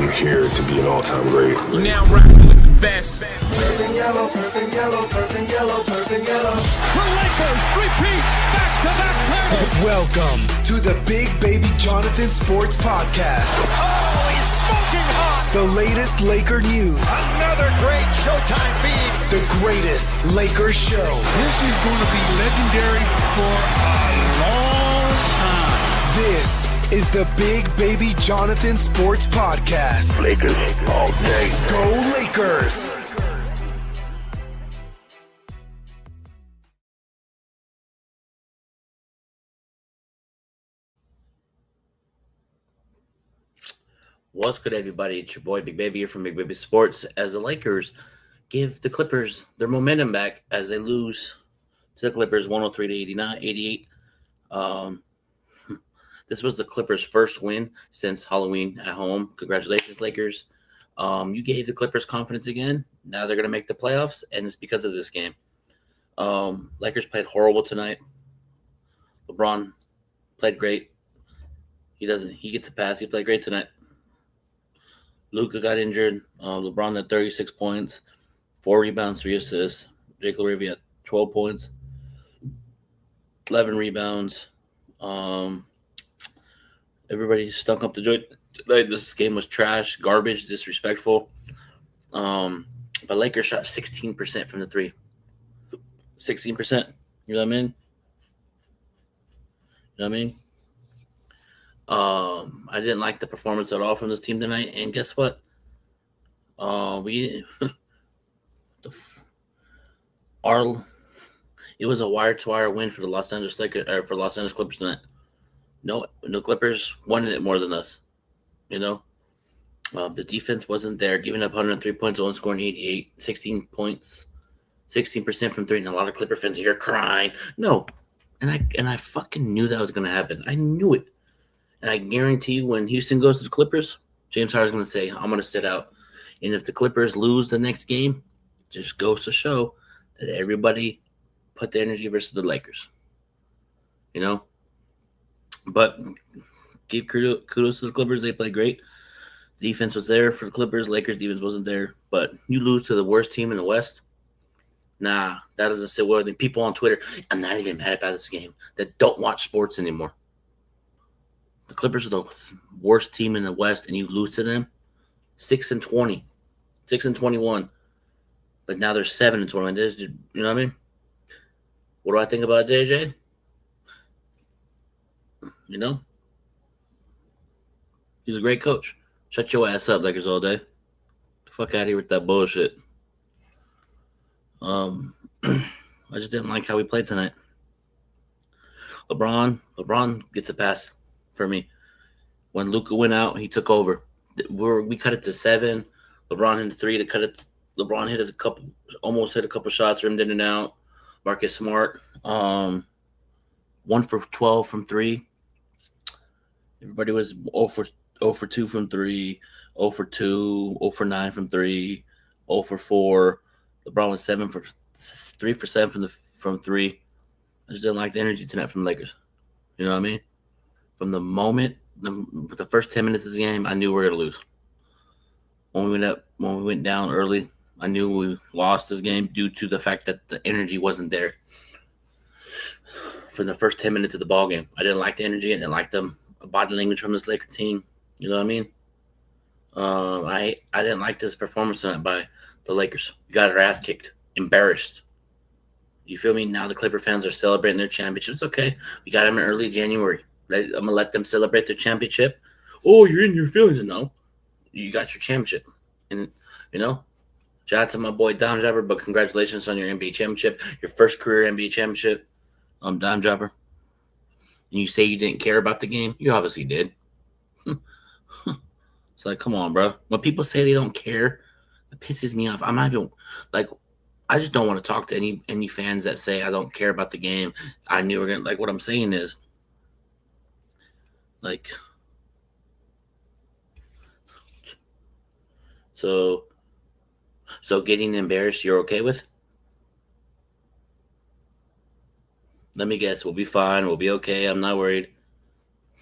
I'm here to be an all-time great. Now rocking with the best. Purple yellow, purple yellow, purple yellow, purple yellow. The Lakers repeat back-to-back titles. Welcome to the Big Baby Jonathan Sports Podcast. Oh, he's smoking hot. The latest Laker news. Another great Showtime feed. The greatest Lakers show. This is going to be legendary for a long time. This is the Big Baby Jonathan Sports Podcast. Lakers all day. Go Lakers! What's good, everybody? It's your boy Big Baby here from Big Baby Sports. As the Lakers give the Clippers their momentum back as they lose to the Clippers 103 to 88. This was the Clippers' first win since Halloween at home. Congratulations, Lakers. You gave the Clippers confidence again. Now they're going to make the playoffs, and it's because of this game. Lakers played horrible tonight. LeBron played great. He gets a pass. He played great tonight. Luka got injured. LeBron had 36 points, 4 rebounds, 3 assists. Jake LaRavia had 12 points, 11 rebounds. Everybody stunk up the joint tonight. This game was trash, garbage, disrespectful. But Lakers shot 16% from the three. 16%. You know what I mean? You know what I mean? I didn't like the performance at all from this team tonight, and guess what? It was a wire-to-wire win for the Los Angeles Clippers tonight. No Clippers wanted it more than us. You know, the defense wasn't there, giving up 103 points, only scoring 88, 16 points, 16% from three, and a lot of Clipper fans, you're crying. No, and I fucking knew that was gonna happen. I knew it. And I guarantee you when Houston goes to the Clippers, James Harden's going to say, I'm going to sit out. And if the Clippers lose the next game, it just goes to show that everybody put the energy versus the Lakers. You know? But give kudos to the Clippers. They played great. Defense was there for the Clippers. Lakers defense wasn't there. But you lose to the worst team in the West. Nah, that doesn't sit well with people on Twitter. I'm not even mad about this game that don't watch sports anymore. The Clippers are the worst team in the West, and you lose to them 6-20, 6-21. But now they're 7-21. You know what I mean? What do I think about JJ? You know, he's a great coach. Shut your ass up, Lakers, all day. The fuck out of here with that bullshit. I just didn't like how we played tonight. LeBron gets a pass. For me, when Luka went out, he took over. We cut it to 7. LeBron hit 3 to cut it. LeBron almost hit a couple shots, rimmed in and out. Marcus Smart, 1 for 12 from 3. Everybody was 0 for 2 from 3, 0 for 2, 0 for 9 from 3, 0 for 4. LeBron was 3 for 7 from 3. I just didn't like the energy tonight from the Lakers. You know what I mean? From the moment, the first 10 minutes of the game, I knew we were going to lose. When we went down early, I knew we lost this game due to the fact that the energy wasn't there. For the first 10 minutes of the ball game, I didn't like the energy. I didn't like the body language from this Laker team. You know what I mean? I didn't like this performance tonight by the Lakers. We got our ass kicked, embarrassed. You feel me? Now the Clipper fans are celebrating their championship. It's okay. We got them in early January. I'm going to let them celebrate their championship. Oh, you're in your feelings. No, you got your championship. And, you know, shout out to my boy Dime Dropper, but congratulations on your NBA championship, your first career NBA championship, Dime Dropper. And you say you didn't care about the game? You obviously did. It's like, come on, bro. When people say they don't care, it pisses me off. I'm not even, like, I just don't want to talk to any fans that say I don't care about the game. I knew we were going to, like, what I'm saying is, like, so getting embarrassed, you're okay with? Let me guess. We'll be fine. We'll be okay. I'm not worried.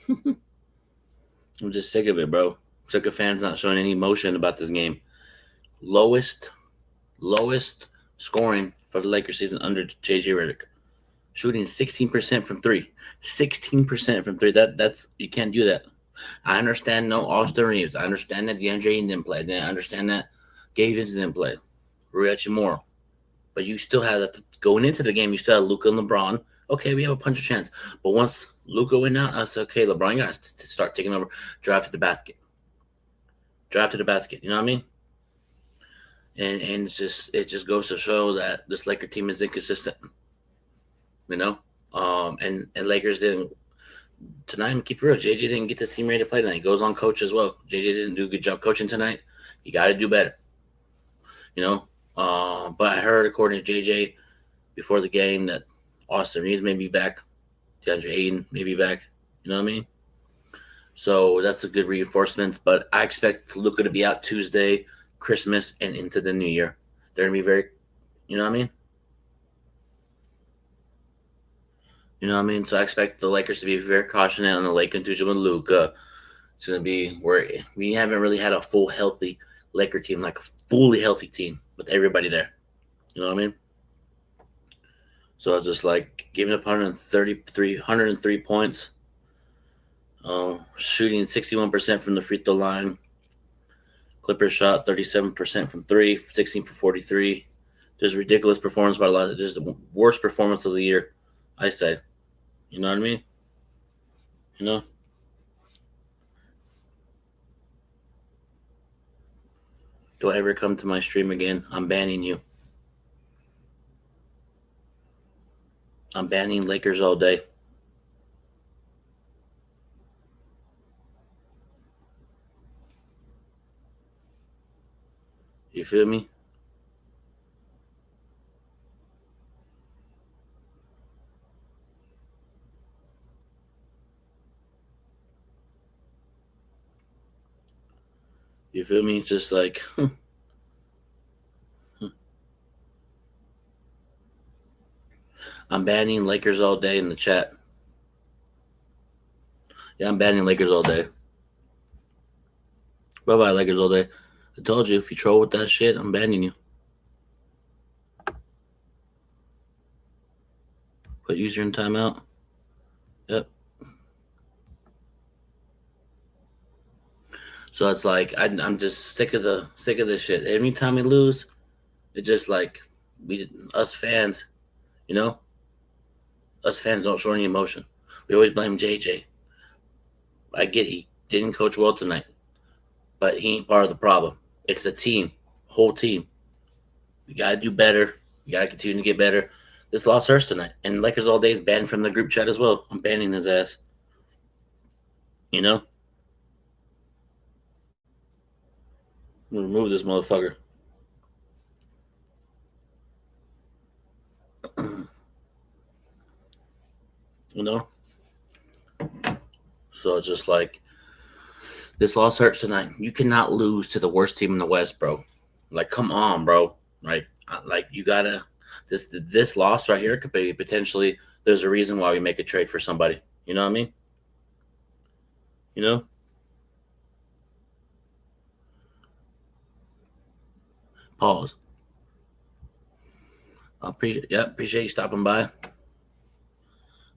I'm just sick of it, bro. Sick of fans not showing any emotion about this game. Lowest scoring for the Lakers season under JJ Redick. Shooting 16% from three. 16% from three. That's you can't do that. I understand no Austin Reeves. I understand that DeAndre Ayton didn't play. I understand that Gabe Vincent didn't play. Rui Hachimura. But you still had that going into the game. You still had Luka and LeBron. Okay, we have a punch of chance. But once Luka went out, I said, okay, LeBron, you got to start taking over. Drive to the basket. Drive to the basket. You know what I mean? And it just goes to show that this Laker team is inconsistent. You know? And Lakers didn't tonight, keep it real. JJ didn't get the team ready to play tonight. He goes on coach as well. JJ didn't do a good job coaching tonight. You got to do better. You know? But I heard, according to JJ, before the game that Austin Reeves may be back. DeAndre Ayton may be back. You know what I mean? So that's a good reinforcement. But I expect Luka to be out Tuesday, Christmas, and into the new year. They're going to be very, you know what I mean? You know what I mean? So I expect the Lakers to be very cautious on the Lake contusion with Luka. It's going to be where we haven't really had a full healthy Laker team, like a fully healthy team with everybody there. You know what I mean? So it's just like giving up 103 points, shooting 61% from the free throw line. Clippers shot 37% from three, 16 for 43. Just ridiculous performance by a lot. Just the worst performance of the year, I say. You know what I mean? You know? Don't ever come to my stream again. I'm banning you. I'm banning Lakers all day. You feel me? You feel me? It's just like, I'm banning Lakers all day in the chat. Yeah, I'm banning Lakers all day. Bye-bye, Lakers all day. I told you, if you troll with that shit, I'm banning you. Put user in timeout. Yep. So it's like I'm just sick of this shit. Every time we lose, it's just like us fans, you know? Us fans don't show any emotion. We always blame JJ. I get he didn't coach well tonight, but he ain't part of the problem. It's the team, whole team. We got to do better. We got to continue to get better. This loss hurts tonight. And Lakers all day is banned from the group chat as well. I'm banning his ass. You know? I'm going to remove this motherfucker. You know? So it's just like, this loss hurts tonight. You cannot lose to the worst team in the West, bro. Like, come on, bro. Like you gotta. This loss right here could be potentially. There's a reason why we make a trade for somebody. You know what I mean? You know. Pause. I appreciate you stopping by.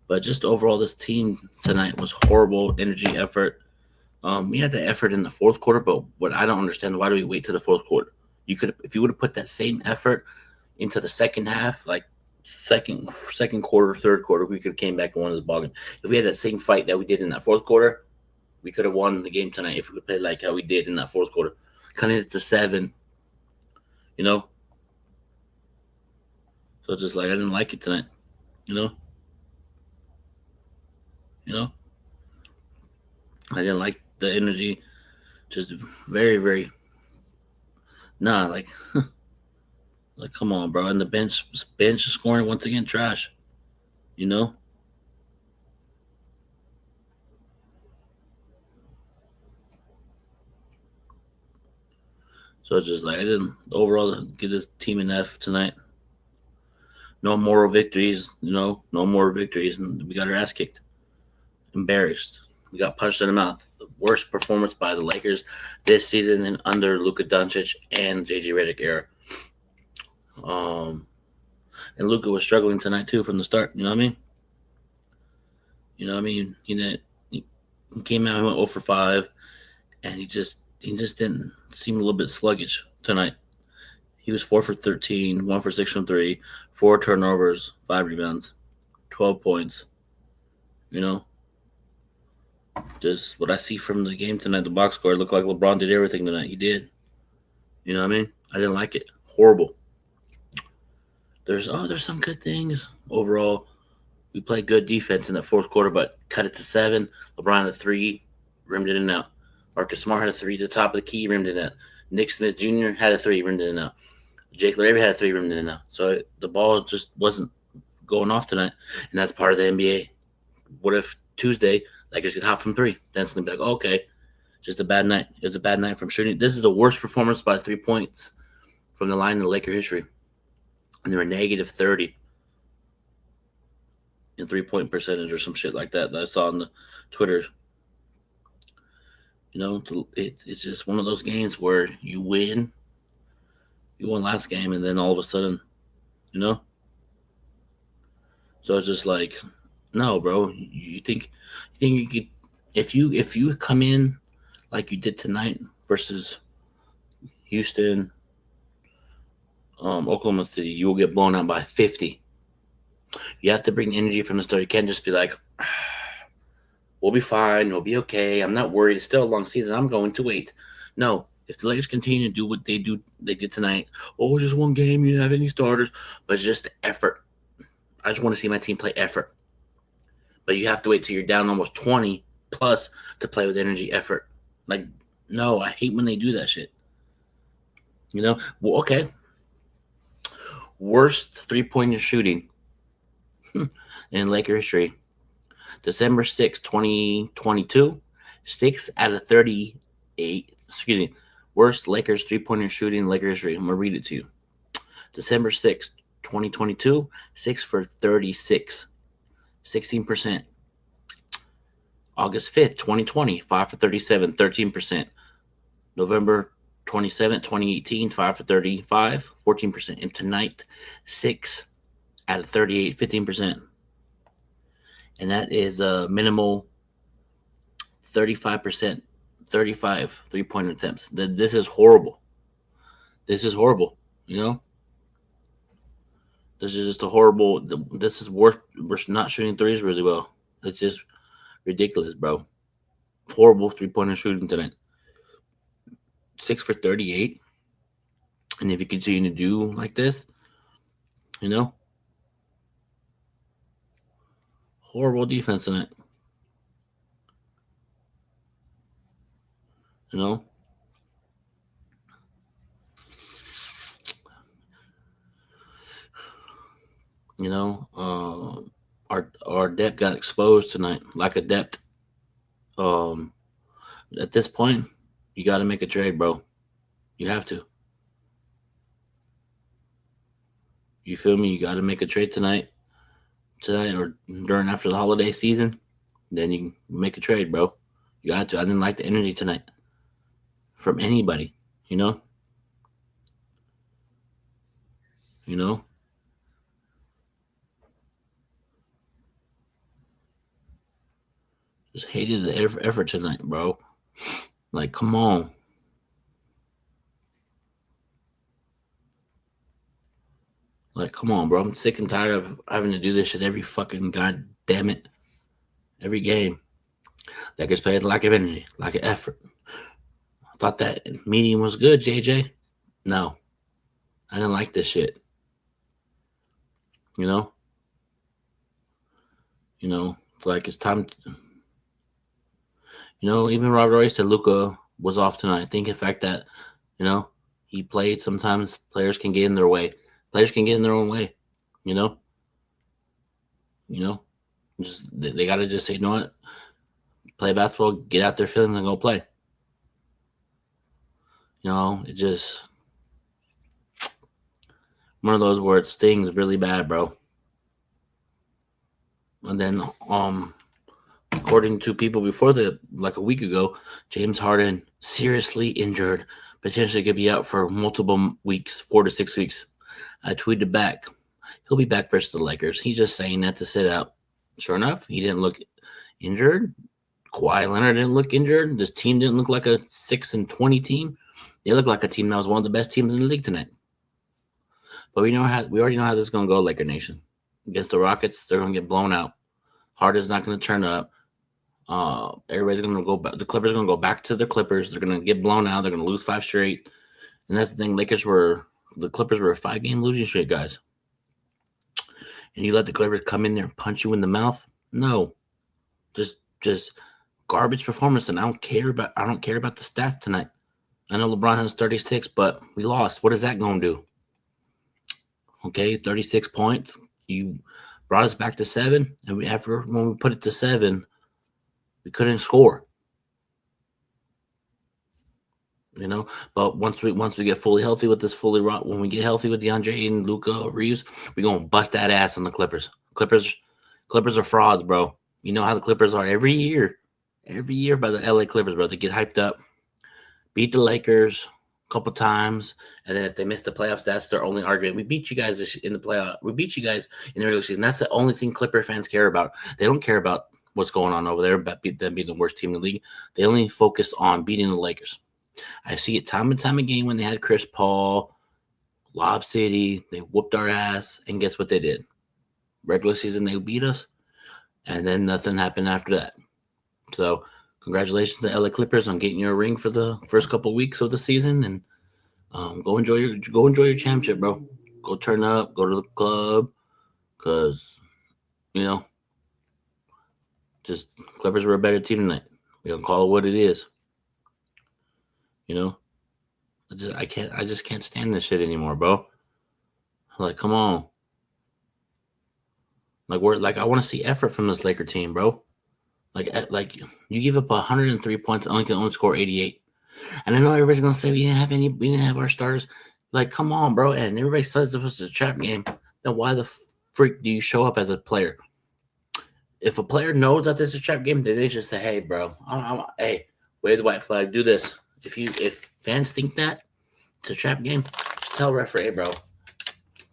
But just overall, this team tonight was horrible energy, effort. We had the effort in the fourth quarter, but what I don't understand, why do we wait to the fourth quarter? You could, if you would have put that same effort into the second half, like second quarter, third quarter, we could have came back and won this ball game. If we had that same fight that we did in that fourth quarter, we could have won the game tonight if we could play like how we did in that fourth quarter. Kind of hit to 7, you know? So it's just like, I didn't like it tonight, you know? You know? I didn't like the energy. Just very, very, like come on, bro. And the bench scoring once again, trash. You know? So it's just like, I didn't overall give this team an F tonight. No moral victories, you know, no more victories. And we got our ass kicked. Embarrassed. We got punched in the mouth. worst performance by the Lakers this season and under Luka Doncic and JJ Redick era. And Luka was struggling tonight too from the start. You know what I mean? He came out, he went 0 for 5, and he just didn't seem a little bit sluggish tonight. He was 4 for 13, 1 for 6 from 3, 4 turnovers, 5 rebounds, 12 points. You know, just what I see from the game tonight, the box score, it looked like LeBron did everything tonight. He did. You know what I mean? I didn't like it. Horrible. There's some good things. Overall, we played good defense in that fourth quarter, but cut it to 7. LeBron had a 3, rimmed it in and out. Marcus Smart had a 3 to the top of the key, rimmed it in and out. Nick Smith Jr. had a 3, rimmed it in and out. Jake LaRavia had a 3, rimmed it in and out. So the ball just wasn't going off tonight, and that's part of the NBA. What if Tuesday Lakers get hot from 3? Then it's going to be like, okay, just a bad night. It was a bad night from shooting. This is the worst performance by 3 points from the line in the Laker history. And they were negative 30 in 3-point percentage or some shit like that I saw on the Twitter. You know, it's just one of those games where you win. You won last game, and then all of a sudden, you know? So it's just like, no, bro. You think you could, if you come in like you did tonight versus Houston, Oklahoma City, you will get blown out by 50. You have to bring energy from the start. You can't just be like, we'll be fine, we'll be okay. I'm not worried. It's still a long season. I'm going to wait. No, if the Lakers continue to do what they did tonight, just one game, you don't have any starters, but it's just the effort. I just want to see my team play effort. But you have to wait till you're down almost 20 plus to play with energy, effort. Like, no, I hate when they do that shit. You know? Well, okay. Worst three-pointer shooting in Laker history. December 6, 2022. 6 out of 38. Worst Lakers three-pointer shooting in Laker history. I'm going to read it to you. December 6, 2022. 6 for 36. 16%. August 5th, 2020. 5 for 37. 13%. November 27th, 2018, 5 for 35, 14%. And tonight, 6 out of 38, 15%. And that is a minimal 35%, 35 three-point attempts. This is horrible. This is horrible, you know? This is just a horrible – this is worse. We're not shooting threes really well. It's just ridiculous, bro. Horrible three-pointer shooting tonight. 6 for 38. And if you continue to do like this, you know, horrible defense tonight. You know, our depth got exposed tonight. Lack of depth. At this point, you got to make a trade, bro. You have to. You feel me? You got to make a trade tonight or during after the holiday season. Then you make a trade, bro. You got to. I didn't like the energy tonight from anybody, you know? You know? Just hated the effort tonight, bro. Like, come on. Like, come on, bro. I'm sick and tired of having to do this shit every fucking goddamn it. Every game. Lakers played lack of energy, lack of effort. I thought that meeting was good, JJ. No. I didn't like this shit. You know? Like it's time to, even Robert Ray said Luka was off tonight. I think the fact that, he played, sometimes players can get in their way. Players can get in their own way, Just they got to just say, you know what? Play basketball, get out their feelings and go play. It just one of those where it stings really bad, bro. And then according to people before like a week ago, James Harden seriously injured, potentially could be out for multiple weeks, 4 to 6 weeks. I tweeted back, he'll be back versus the Lakers. He's just saying that to sit out. Sure enough, he didn't look injured. Kawhi Leonard didn't look injured. This team didn't look like a 6-20 team. They look like a team that was one of the best teams in the league tonight. But we already know how this is going to go, Laker Nation. Against the Rockets, they're going to get blown out. Harden's not going to turn up. Everybody's going to go back. The Clippers are going to go back to the Clippers. They're going to get blown out. They're going to lose 5 straight. And that's the thing. The Clippers were a 5-game losing streak, guys. And you let the Clippers come in there and punch you in the mouth? No. Just garbage performance. And I don't care about the stats tonight. I know LeBron has 36, but we lost. What is that going to do? Okay, 36 points. You brought us back to 7, and when we put it to 7, we couldn't score. You know, but once we get fully healthy with this when we get healthy with DeAndre and Luka Reeves, we're gonna bust that ass on the Clippers. Clippers are frauds, bro. You know how the Clippers are every year by the LA Clippers, bro. They get hyped up, beat the Lakers couple times, and then if they miss the playoffs, that's their only argument. We beat you guys in the playoff. We beat you guys in the regular season. That's the only thing Clipper fans care about. They don't care about what's going on over there, about them being the worst team in the league. They only focus on beating the Lakers. I see it time and time again when they had Chris Paul, Lob City. They whooped our ass, and guess what they did? Regular season, they beat us, and then nothing happened after that. So congratulations to the LA Clippers on getting your ring for the first couple of weeks of the season, and go enjoy your championship, bro. Go turn up, go to the club, because just Clippers were a better team tonight. We don't call it what it is. I just can't stand this shit anymore, bro. Like, come on. I want to see effort from this Laker team, bro. Like you give up 103 points, can only score 88. And I know everybody's gonna say we didn't have our starters. Like, come on, bro. And everybody says it was a trap game. Then why the freak do you show up as a player? If a player knows that this is a trap game, then they just say, "Hey, bro, hey, wave the white flag, do this." If fans think that it's a trap game, just tell referee, "Hey, bro,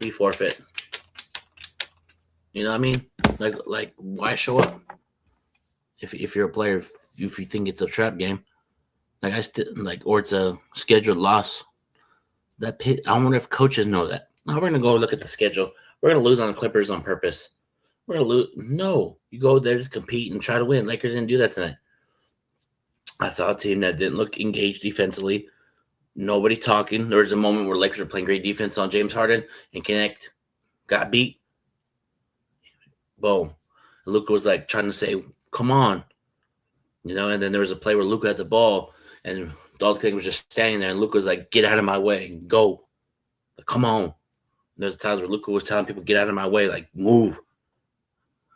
we forfeit." You know what I mean? Like why show up? If you're a player, if you think it's a trap game, or it's a scheduled loss, I wonder if coaches know that. Now we're gonna go look at the schedule. We're gonna lose on the Clippers on purpose. We're gonna lose. No, you go there to compete and try to win. Lakers didn't do that tonight. I saw a team that didn't look engaged defensively. Nobody talking. There was a moment where Lakers were playing great defense on James Harden and Connect got beat. Boom. Luka was like trying to say, "Come on," and then there was a play where Luka had the ball and Dalton Connect was just standing there, and Luka was like, "Get out of my way, go, like, come on." And there's times where Luka was telling people, "Get out of my way, like move,"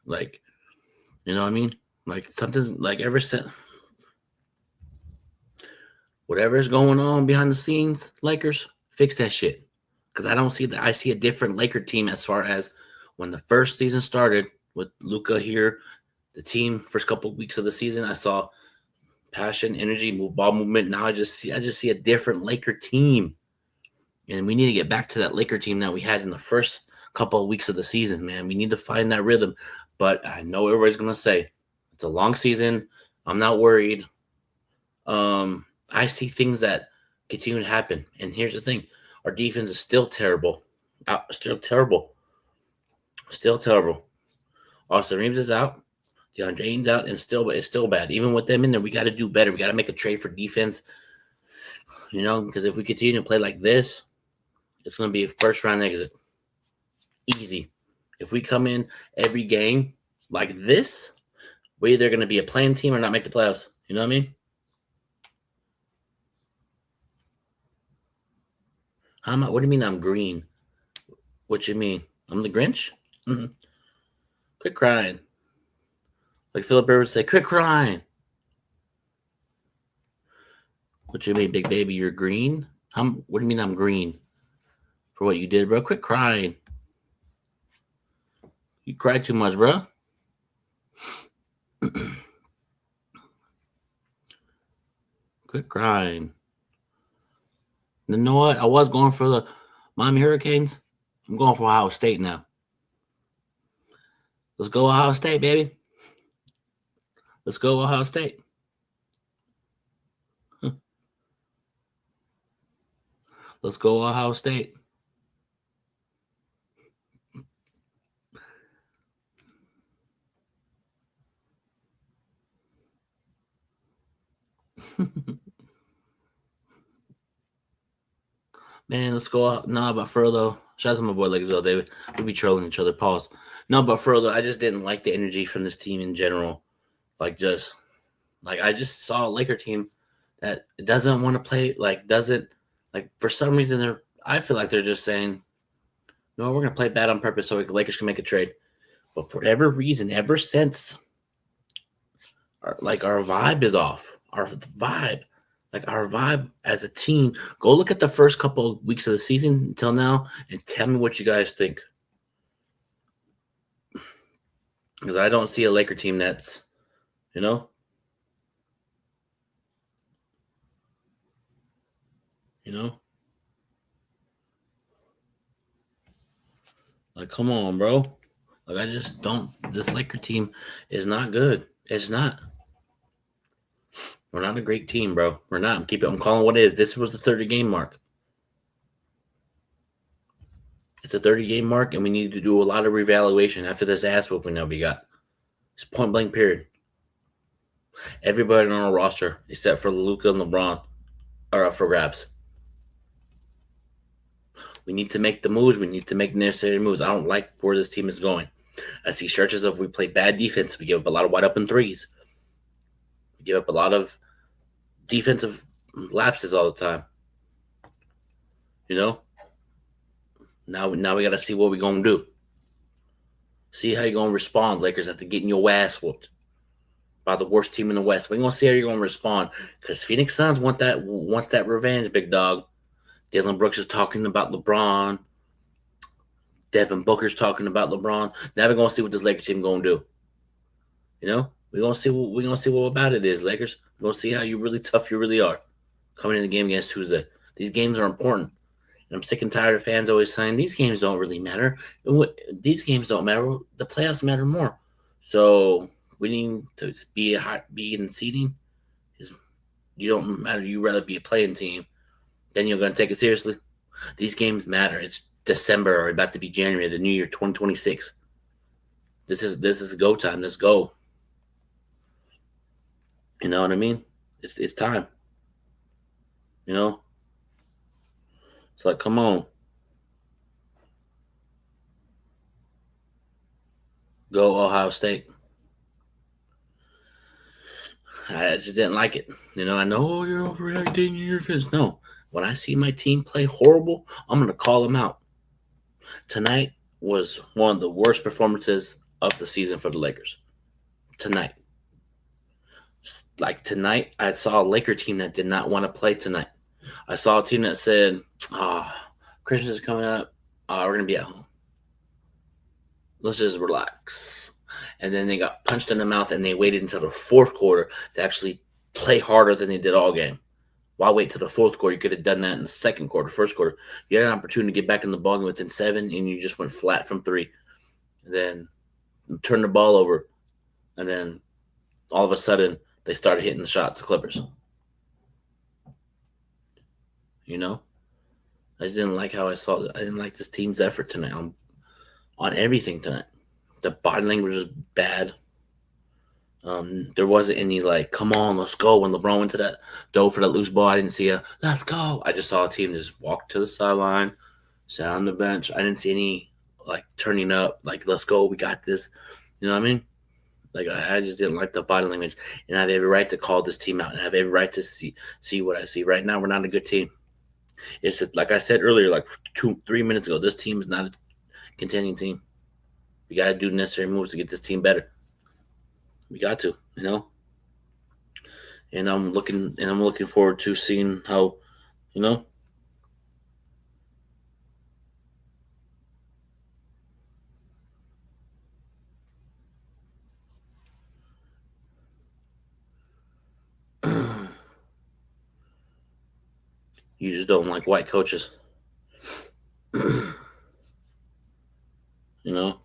like, you know what I mean? Like something's like ever since whatever's going on behind the scenes, Lakers, fix that shit. Because I see a different Laker team as far as when the first season started with Luka here. The team first couple of weeks of the season, I saw passion, energy, ball movement. Now I just see a different Laker team, and we need to get back to that Laker team that we had in the first couple of weeks of the season. Man, we need to find that rhythm. But I know everybody's gonna say it's a long season. I'm not worried. I see things that continue to happen, and here's the thing: our defense is still terrible. Still terrible. Austin Reeves is out. DeAndre Ayton's out, and it's still bad. Even with them in there, we got to do better. We got to make a trade for defense, because if we continue to play like this, it's going to be a first-round exit. Easy. If we come in every game like this, we're either going to be a playing team or not make the playoffs. You know what I mean? What do you mean I'm green? What you mean? I'm the Grinch? Mm-hmm. Quit crying. Like Philip Rivers would say, quit crying. What you mean, big baby, you're green? What do you mean I'm green? For what you did, bro? Quit crying. You cried too much, bro. Quit crying. You know what? I was going for the Miami Hurricanes. I'm going for Ohio State now. Let's go Ohio State, baby. Let's go Ohio State. Let's go Ohio State. Man, let's go out. No, but for real though, shout out to my boy Lakers though, David. We be trolling each other. Pause. No, but for real though, I just didn't like the energy from this team in general. I just saw a Laker team that doesn't want to play, for some reason I feel like they're just saying, no, we're gonna play bad on purpose so the Lakers can make a trade. But for whatever reason, ever since our vibe is off. Our vibe as a team. Go look at the first couple of weeks of the season until now and tell me what you guys think. Because I don't see a Laker team that's, come on, bro. I just don't. This Laker team is not good. It's not. We're not a great team, bro. We're not. I'm calling what it is. This was the 30-game mark. It's a 30-game mark, and we need to do a lot of reevaluation after this ass whooping that we got. It's point blank period. Everybody on our roster, except for Luka and LeBron, are up for grabs. We need to make the moves. We need to make the necessary moves. I don't like where this team is going. I see stretches of we play bad defense. We give up a lot of wide open threes. We give up a lot of defensive lapses all the time. Now we got to see what we're going to do. See how you're going to respond, Lakers, after getting your ass whooped by the worst team in the West. We're going to see how you're going to respond because Phoenix Suns wants that revenge, big dog. Dylan Brooks is talking about LeBron. Devin Booker's talking about LeBron. Now we're going to see what this Lakers team going to do. We're going to see what about it is, Lakers. We're going to see how really tough you really are coming in the game against Tuesday. These games are important. And I'm sick and tired of fans always saying these games don't really matter. These games don't matter. The playoffs matter more. So we need to be in seeding. You don't matter. You rather be a playing team. Then you're going to take it seriously. These games matter. It's December or about to be January, the new year, 2026. This is go time. Let's go. You know what I mean? It's time. It's like, come on. Go Ohio State. I just didn't like it. I know you're overreacting. You're fist. No. When I see my team play horrible, I'm going to call them out. Tonight was one of the worst performances of the season for the Lakers. Tonight. Tonight, I saw a Laker team that did not want to play tonight. I saw a team that said, Christmas is coming up. We're going to be at home. Let's just relax. And then they got punched in the mouth and they waited until the fourth quarter to actually play harder than they did all game. Why wait till the fourth quarter? You could have done that in the second quarter, first quarter. You had an opportunity to get back in the ball game within 7, and you just went flat from 3. And then turned the ball over. And then all of a sudden, they started hitting the shots, the Clippers. I just didn't like how I saw it. I didn't like this team's effort tonight on everything tonight. The body language was bad. There wasn't any come on, let's go. When LeBron went to that dove for that loose ball, I didn't see let's go. I just saw a team just walk to the sideline, sat on the bench. I didn't see any turning up, let's go, we got this. You know what I mean? I just didn't like the body language, and I have every right to call this team out, and I have every right to see what I see. Right now, we're not a good team. It's like I said earlier, 3 minutes ago, this team is not a contending team. We got to do necessary moves to get this team better. We got to, And I'm looking forward to seeing how, You just don't like white coaches. You know?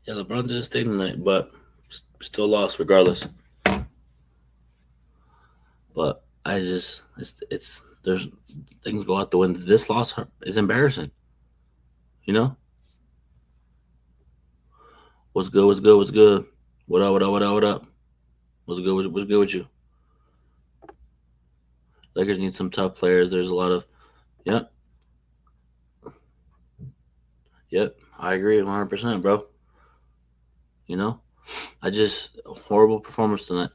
Yeah, LeBron did his thing tonight, but still lost regardless. But I just it's there's things go out the window. This loss is embarrassing. You know? What's good? What's good? What's good? What up? What up? What up? What up? What's good? What's good with you? Lakers need some tough players. There's a lot of, yep. I agree 100%, bro. You know, horrible performance tonight.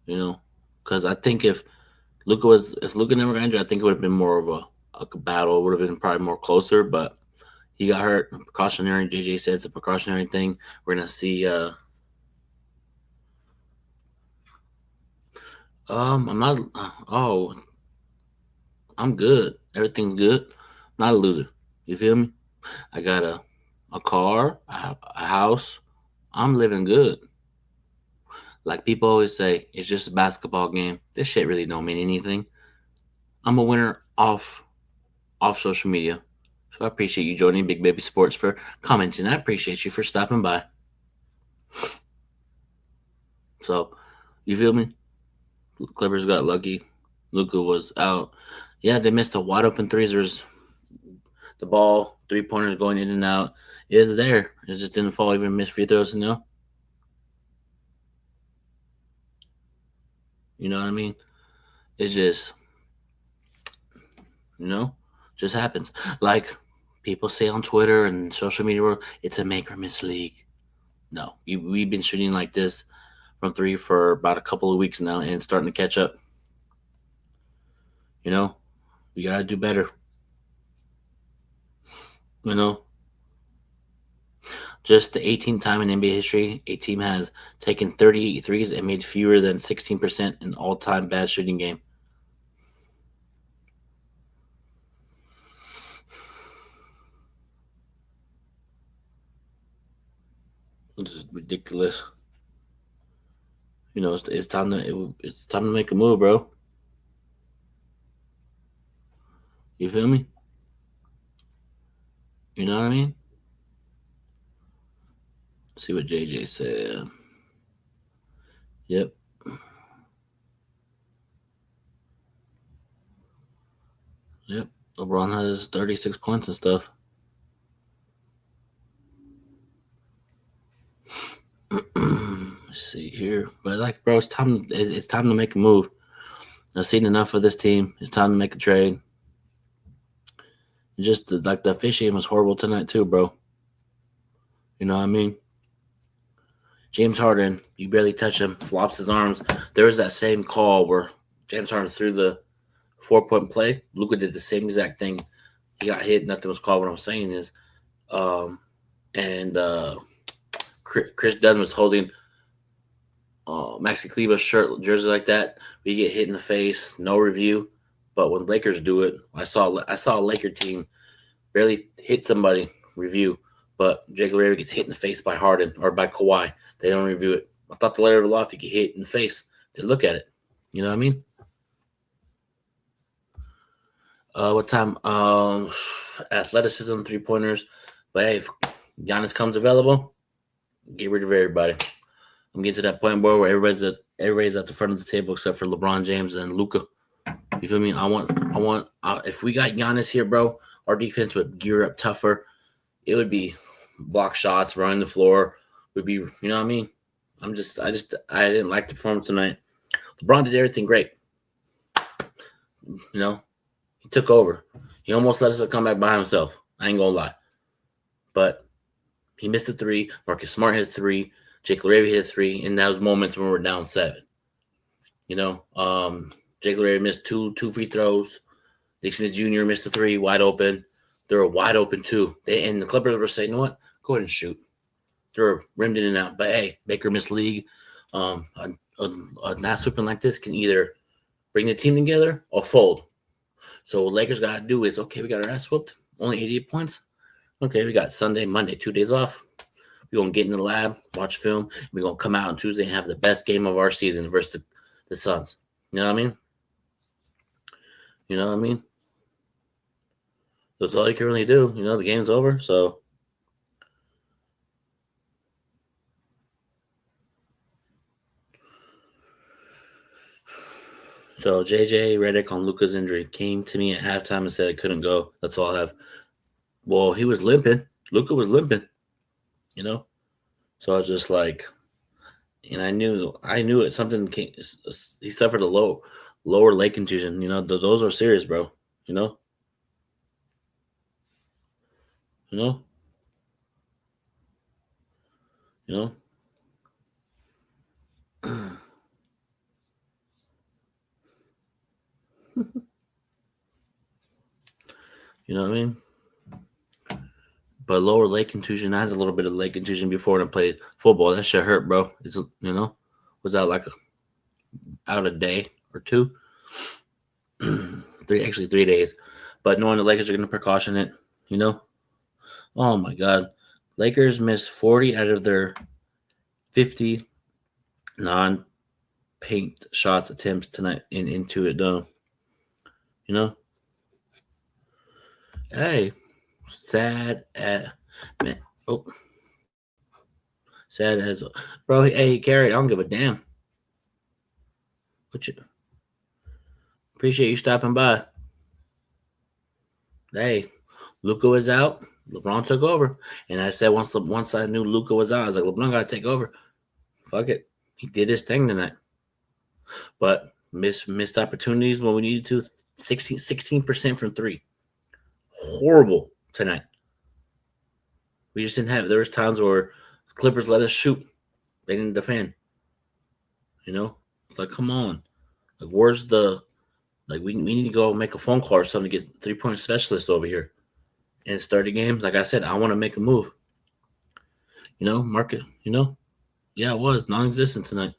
You know, because I think if Luka never got injured, I think it would have been more of a battle. It would have been probably more closer, but he got hurt. Precautionary. JJ said it's a precautionary thing. We're gonna see. I'm not. I'm good. Everything's good. I'm not a loser. You feel me? I got a car, a house. I'm living good. Like people always say, it's just a basketball game. This shit really don't mean anything. I'm a winner off social media. So I appreciate you joining Big Baby Sports for commenting. I appreciate you for stopping by. So, you feel me? Clippers got lucky. Luka was out. Yeah, they missed a wide open threes. There's the ball, 3-pointers going in and out. It was there. It just didn't fall. Even missed free throws, You know what I mean? It's just, just happens. Like people say on Twitter and social media world, it's a make or miss league. No, we've been shooting like this from three for about a couple of weeks now, and it's starting to catch up. We gotta do better. Just the 18th time in NBA history, a team has taken 38 threes and made fewer than 16% in all-time bad shooting game. This is ridiculous. It's time to make a move, bro. You feel me? You know what I mean? See what JJ said. Yep. LeBron has 36 points and stuff. Let's see here. But bro, it's time to make a move. I've seen enough of this team. It's time to make a trade. Just the officiating was horrible tonight too, bro. You know what I mean? James Harden, you barely touch him, flops his arms. There was that same call where James Harden threw the 4-point play. Luka did the same exact thing. He got hit. Nothing was called. What I'm saying is, Chris Dunn was holding Maxi Kleber's jersey like that. We get hit in the face, no review. But when Lakers do it, I saw a Laker team barely hit somebody, review. But Jake LaRavia gets hit in the face by Harden or by Kawhi. They don't review it. I thought the letter of the law, if you get hit in the face, they look at it. You know what I mean? What time? Athleticism, 3-pointers. But hey, if Giannis comes available, get rid of everybody. I'm getting to that point, boy, where everybody's at the front of the table except for LeBron James and Luka. You feel me? I want. If we got Giannis here, bro, our defense would gear up tougher. It would be block shots, running the floor. Would be, you know what I mean? I didn't like the performance tonight. LeBron did everything great. He took over. He almost let us come back by himself. I ain't gonna lie. But he missed a 3. Marcus Smart hit a 3. Jake LaRavia hit a 3. And those moments when we're down 7. Jake LaRavia missed two free throws. Dixon Jr. missed a 3 wide open. They were wide open too. And the Clippers were saying, you know what? Go ahead and shoot. They're rimmed in and out. But hey, Baker missed league. A not sweeping like this can either bring the team together or fold. So what Lakers got to do is, okay, we got our ass whooped. Only 88 points. Okay, we got Sunday, Monday, 2 days off. We're going to get in the lab, watch film. We're going to come out on Tuesday and have the best game of our season versus the Suns. You know what I mean? You know what I mean? That's all you can really do. You know, the game's over, so. So JJ Redick on Luka's injury came to me at halftime and said I couldn't go. That's all I have. Well, he was limping. Luka was limping, you know? So I was just like, and I knew it. Something came. He suffered a lower leg contusion. You know, those are serious, bro. You know? You know? You know? You know what I mean? But lower leg contusion, I had a little bit of leg contusion before I played football. That shit hurt, bro. It's, you know, was out like out a day or two. 3 days. But knowing the Lakers are going to precaution it, you know? Oh, my God. Lakers missed 40 out of their 50 non-paint shots attempts tonight into it, though. You know? Hey, sad as bro. Hey, Gary, I don't give a damn. Appreciate you stopping by. Hey, Luka was out. LeBron took over, and I said once I knew Luka was out, I was like, LeBron got to take over. Fuck it, he did his thing tonight. But missed opportunities when we needed to. 16% from three. Horrible tonight. We just didn't have it. There was times where Clippers let us shoot. They didn't defend. You know? It's like, come on. Like, where's the we need to go make a phone call or something to get 3-point specialists over here. And it's 30 games. Like I said, I want to make a move. You know, market, you know? Yeah, it was non-existent tonight.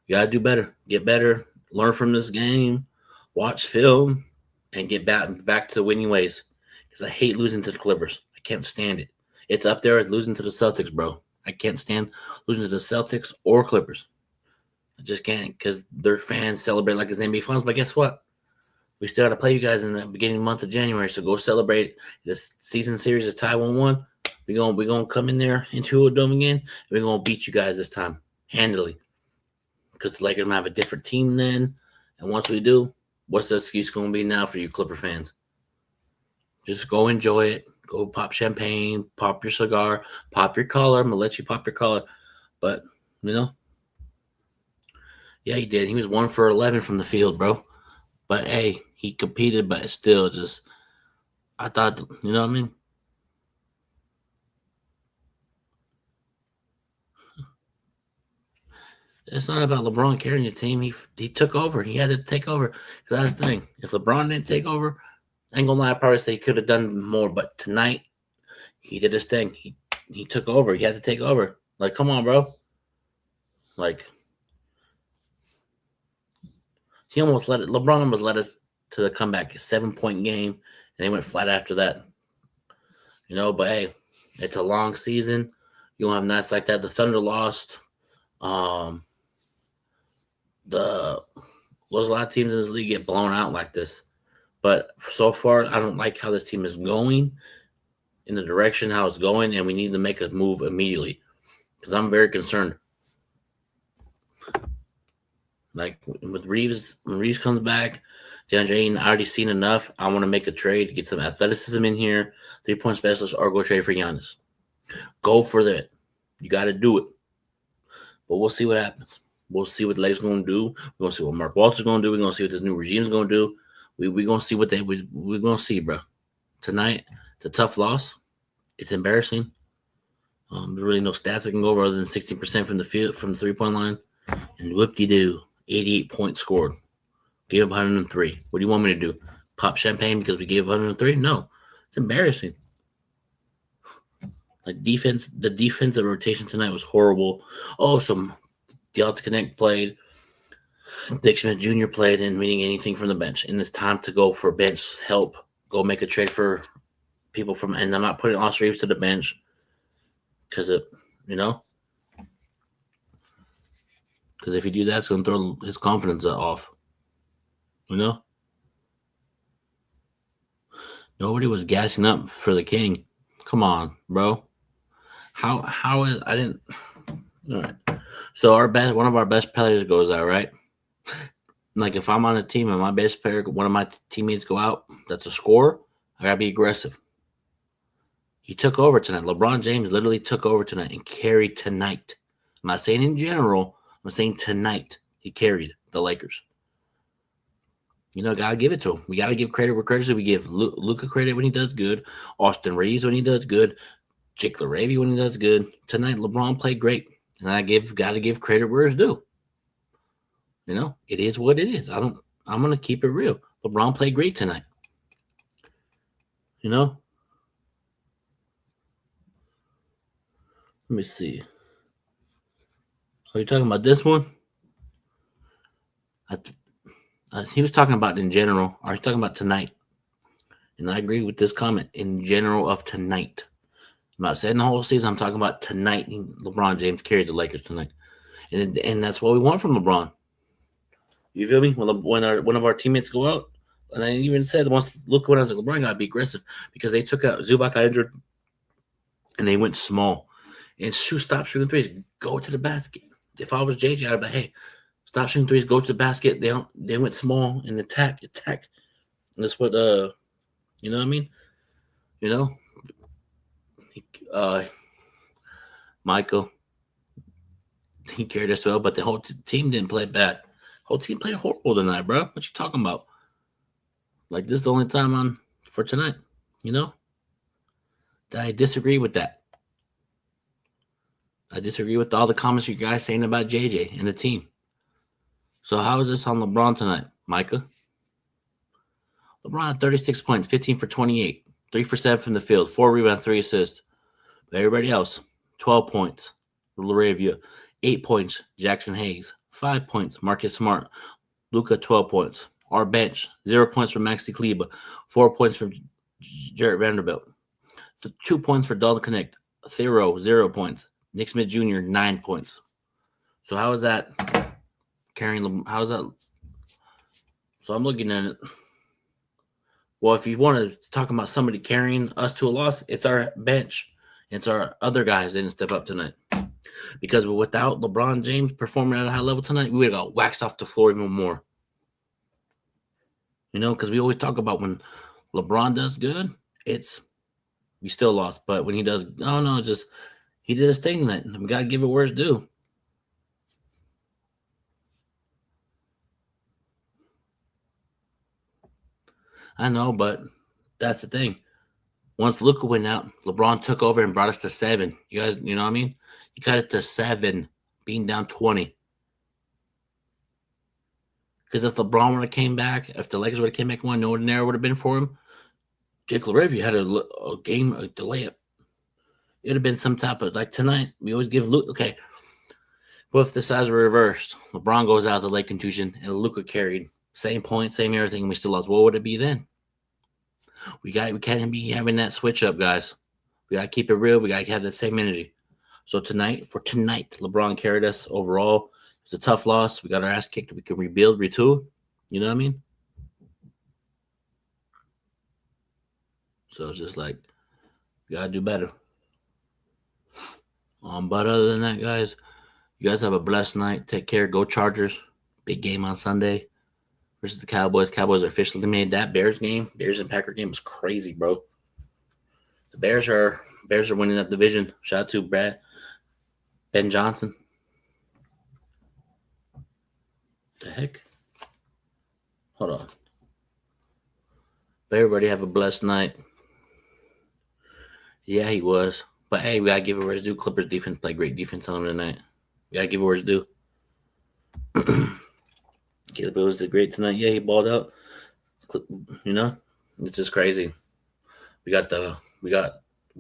You gotta do better. Get better. Learn from this game. Watch film and get back to winning ways. Because I hate losing to the Clippers. I can't stand it. It's up there with losing to the Celtics, bro. I can't stand losing to the Celtics or Clippers. I just can't because their fans celebrate like it's NBA Finals. But guess what? We still got to play you guys in the beginning month of January. So go celebrate. This season series is tied 1-1. We're gonna come in there into a dome again. And we're going to beat you guys this time handily. Because the Lakers might have a different team then. And once we do, what's the excuse going to be now for you Clipper fans? Just go enjoy it. Go pop champagne, pop your cigar, pop your collar. I'm going to let you pop your collar. But, you know, yeah, he did. He was 1 for 11 from the field, bro. But, hey, he competed, but still just, I thought, you know what I mean? It's not about LeBron carrying the team. He took over. He had to take over. That's the thing. If LeBron didn't take over, I ain't gonna lie, I probably say he could have done more. But tonight, he did his thing. He took over. He had to take over. Like, come on, bro. Like, LeBron almost led us to the comeback, a 7-point game, and they went flat after that. You know, but hey, it's a long season. You don't have nights like that. The Thunder lost. There's a lot of teams in this league get blown out like this. But so far, I don't like how this team is going in the direction how it's going, and we need to make a move immediately because I'm very concerned. Like with Reeves, when Reeves comes back, DeAndre Ayton, I already seen enough. I want to make a trade, get some athleticism in here, 3-point specialist, or go trade for Giannis. Go for that. You got to do it. But we'll see what happens. We'll see what the Lakers going to do. We're going to see what Mark Walters going to do. We're going to see what this new regime is going to do. We're going to see what we're going to see, bro. Tonight, it's a tough loss. It's embarrassing. There's really no stats I can go over other than 16% from the field, from the 3-point line. And whoop-de-doo, 88 points scored. Gave up 103. What do you want me to do? Pop champagne because we gave up 103? No. It's embarrassing. Like defense, the defensive rotation tonight was horrible. Oh, some Delta Connect played. Dick Smith Jr. played, and we didn't get anything from the bench. And it's time to go for bench help. Go make a trade for people from. And I'm not putting Austin Reeves to the bench because if you do that, it's going to throw his confidence off. Nobody was gassing up for the King. Come on, bro. How is I didn't. All right. So one of our best players goes out, right? Like if I'm on a team and my best player, one of my teammates go out, that's a score. I gotta be aggressive. He took over tonight. LeBron James literally took over tonight and carried tonight. I'm not saying in general. I'm saying tonight he carried the Lakers. Gotta give it to him. We gotta give credit where credit's due. We give Luka credit when he does good. Austin Reeves when he does good. Jake LaRavia when he does good. Tonight, LeBron played great, and gotta give credit where it's due. It is what it is. I'm gonna keep it real. LeBron played great tonight. Let me see. Are you talking about this one? He was talking about in general. Are you talking about tonight? And I agree with this comment in general of tonight. I'm not saying the whole season. I'm talking about tonight. LeBron James carried the Lakers tonight, and that's what we want from LeBron. You feel me? When one of our teammates go out, and I even said once, look when I was like, LeBron gotta be aggressive because they took out Zubac got injured, and they went small. And stop shooting threes. Go to the basket. If I was JJ, I'd be like, hey, stop shooting threes. Go to the basket. They went small and attack. And that's what you know what I mean? Michael, he carried us well, but the whole team didn't play bad. Whole team played horrible tonight, bro. What you talking about? Like this is the only time for tonight. I disagree with that. I disagree with all the comments you guys saying about JJ and the team. So how is this on LeBron tonight, Micah? LeBron had 36 points, 15 for 28, 3 for 7 from the field, 4 rebounds, 3 assists. But everybody else, 12 points. LaRavia, 8 points. Jackson Hayes, 5 points. Marcus Smart, Luka, 12 points. Our bench, 0 points from Maxi Kleber, 4 points from Jarrett Vanderbilt, 2 points for Dalton Connect, Thero, 0 points. Nick Smith Jr., 9 points. So how is that carrying? How is that? So I'm looking at it. Well, if you want to talk about somebody carrying us to a loss, it's our bench. It's our other guys that didn't step up tonight. Because without LeBron James performing at a high level tonight, we would have got waxed off the floor even more. Because we always talk about when LeBron does good, we still lost. But when he does, he did his thing tonight. We got to give it where it's due. I know, but that's the thing. Once Luka went out, LeBron took over and brought us to 7. You guys, you know what I mean? He got it to 7, being down 20. Because if LeBron would have came back, if the Lakers would have came back one, no ordinary would have been for him. Jake LaRavia had a delay up. It would have been some type of, like tonight, we always give Luka, okay, what if the sides were reversed? LeBron goes out of the leg contusion and Luka carried. Same point, same everything, and we still lost. What would it be then? We can't be having that switch up, guys. We got to keep it real. We got to have that same energy. So tonight, LeBron carried us overall. It's a tough loss. We got our ass kicked. We can rebuild, retool. You know what I mean? So it's just like, we got to do better. But other than that, guys, you guys have a blessed night. Take care. Go Chargers. Big game on Sunday versus the Cowboys. Cowboys are officially eliminated. That Bears and Packer game was crazy, bro. The Bears are winning that division. Shout out to Ben Johnson. The heck? Hold on. But everybody have a blessed night. Yeah, he was. But hey, we gotta give it where it's due. Clippers defense played great defense on them tonight. We gotta give it where it's due. Caleb Williams did great tonight. Yeah, he balled out. It's just crazy. We got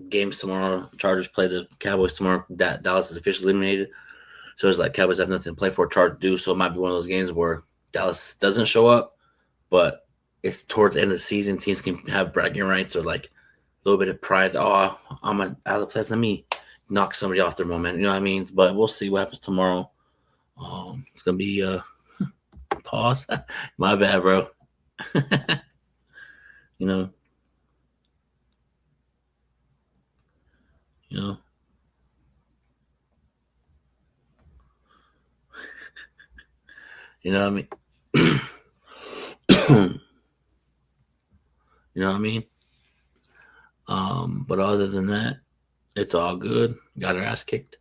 games tomorrow. Chargers play the Cowboys tomorrow. Dallas is officially eliminated. So it's like Cowboys have nothing to play for, Chargers do. So it might be one of those games where Dallas doesn't show up, but it's towards the end of the season. Teams can have bragging rights or like a little bit of pride. Oh, I'm out of the place. Let me knock somebody off their momentum. You know what I mean? But we'll see what happens tomorrow. It's gonna be pause. My bad, bro. You know. You know. You know what I mean? You know what I mean? But other than that, it's all good. Got our ass kicked.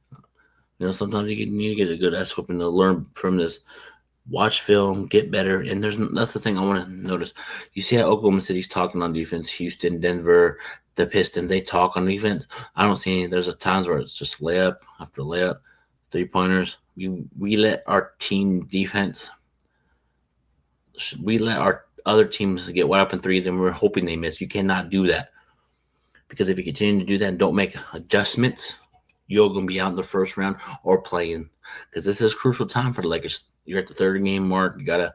You know, sometimes you need to get a good ass whooping to learn from this. Watch film, get better, and that's the thing I want to notice. You see how Oklahoma City's talking on defense, Houston, Denver, the Pistons, they talk on defense. I don't see any. There's times where it's just layup after layup, 3-pointers. We let our team defense. We let our other teams get wide open threes, and we're hoping they miss. You cannot do that because if you continue to do that and don't make adjustments, you're going to be out in the first round or playing because this is a crucial time for the Lakers. You're at the third game mark. You're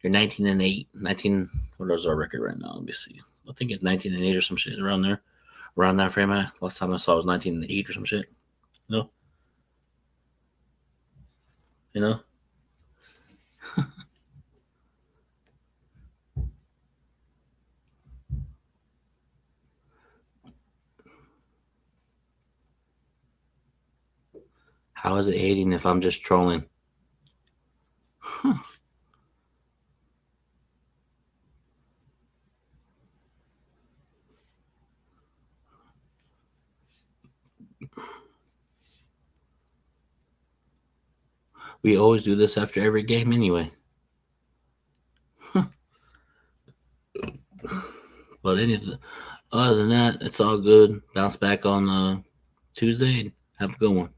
19-8. 19. What is our record right now? Let me see. I think it's 19-8 or some shit around there, around that frame. Last time I saw it was 19-8 or some shit. You know. How is it hating if I'm just trolling? We always do this after every game anyway. But other than that, it's all good. Bounce back on Tuesday and have a good one.